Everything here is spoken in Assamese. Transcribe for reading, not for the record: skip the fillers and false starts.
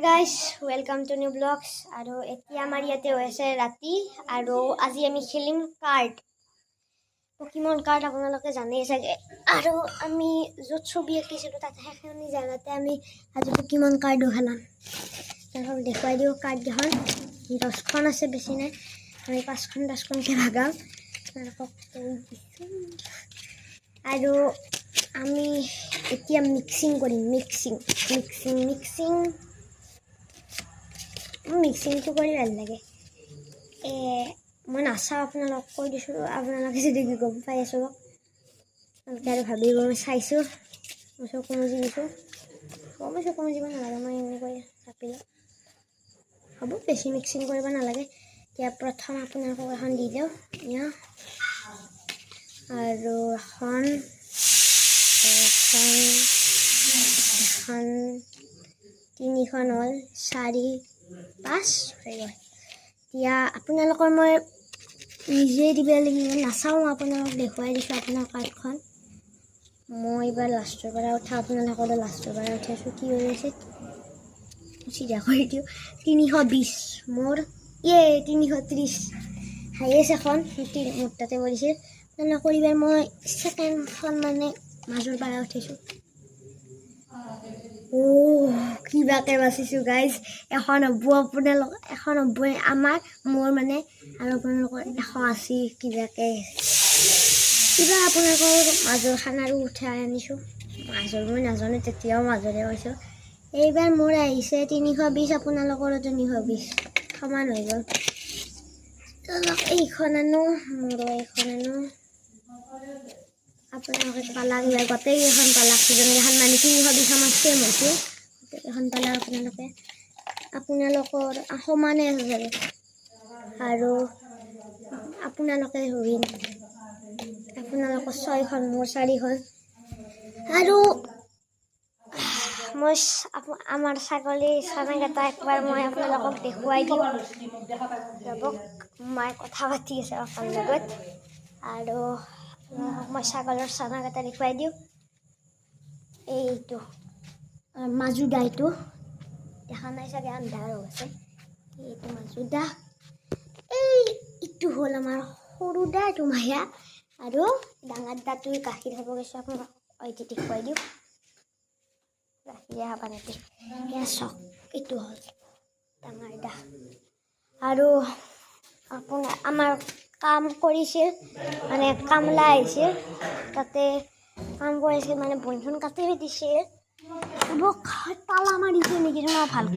guys, welcome to new vlogs. আৰু এতিয়া আমাৰ ইয়াতে হৈছে ৰাতি আৰু আজি আমি খেলিম কাৰ্ড পকিমন কাৰ্ড আপোনালোকে জানেই চাগে আৰু আমি য'ত ছবি আঁকিছিলোঁ তাতে সেইখিনি জাগাতে আমি আজি পকিমন কাৰ্ডো খেলাম তাহলে দেখুৱাই দিওঁ কাৰ্ড কেইখন 10খন আছে বেছি নাই আমি 5খন-10খনকে ভাগাম আৰু আমি এতিয়া মিক্সিং কৰিম মিক্সিং to কৰি ভাল লাগে মই নাচাওঁ আপোনালোক কৈ দিছোঁ আপোনালোকে যদি গম পাই আছোঁ আপোনালোকে আৰু ভাবিব মই চাইছোঁ মই চকু মুজি দিছোঁ মই চকু মুজিব নালাগে মই এনেকৈ চাপিলোঁ হ'ব বেছি মিক্সিং কৰিব নালাগে এতিয়া প্ৰথম আপোনালোকক এখন দি দিওঁ আৰু এখন তিনিখন হ'ল 4-5 হৈ গ'ল এতিয়া আপোনালোকৰ মই নিজে দিব লাগিব নাচাওঁ আপোনালোক দেখুৱাই দিছোঁ আপোনাৰ কাৰ্ডখন মই এইবাৰ লাষ্টৰ পৰা উঠা আপোনালোকৰ লাষ্টৰ পৰা উঠাইছোঁ কি হৈ আছে চিধা কৰি দিওঁ 320 মোৰ 330 হাইয়েষ্ট এখন মোৰ তাতে পৰিছে আপোনালোকৰ এইবাৰ মই ছেকেণ্ডখন মানে মাজৰ পৰা উঠাইছোঁ কিবাকে বাচিছোঁ গাইজ এখন হ'ব আপোনালোক এখন হ'ব আমাৰ মোৰ মানে আৰু আপোনালোকৰ 180 কিবাকে কিবা আপোনালোকৰ মাজৰ খান আৰু উঠাই আনিছোঁ মাজৰ মই নাজানো তেতিয়াও মাজৰে কৈছোঁ এইবাৰ মোৰ আহিছে 320 আপোনালোকৰো 320 সমান হৈ গ'ল এইখন আনো মোৰো এইখন আনো আপোনালোকে পালাক ইয়াৰ গোটেইকেইখন পালাক কিজনকেইখন মানে 320 আমাৰ ছেম হৈছে গোটেইকেইখন পালাক আপোনালোকৰ সমানে আছে আৰু আপোনালোকে উইন আপোনালোকৰ 6খন মোৰ 4খন আৰু মই আমাৰ ছাগলী চানাকেইটা একবাৰ মই আপোনালোকক দেখুৱাই দিওঁ ৰ'বক মায়ে কথা পাতি আছে আপোনাৰ লগত আৰু মই ছাগলৰ চানাকেইটা দেখুৱাই দিওঁ এইটো মাজুদা এইটো দেখা নাই চাগে আন্ধাৰ হৈ আছে এইটো মাজুদা এইটো হ'ল আমাৰ সৰু দা এইটো মায়া আৰু ডাঙৰ দাটো গাখীৰ খাব গৈছোঁ আপোনাক এইটো দেখুৱাই দিওঁ গাখীৰে খাব নাতে চক এইটো হ'ল ডাঙৰ দা আৰু আপোনাৰ আমাৰ কাম কৰিছিল মানে কামলা আহিছিল তাতে কাম কৰিছিল মানে বনখন কাটি দিছিল তালা মাৰিছে নেকি মই ভাল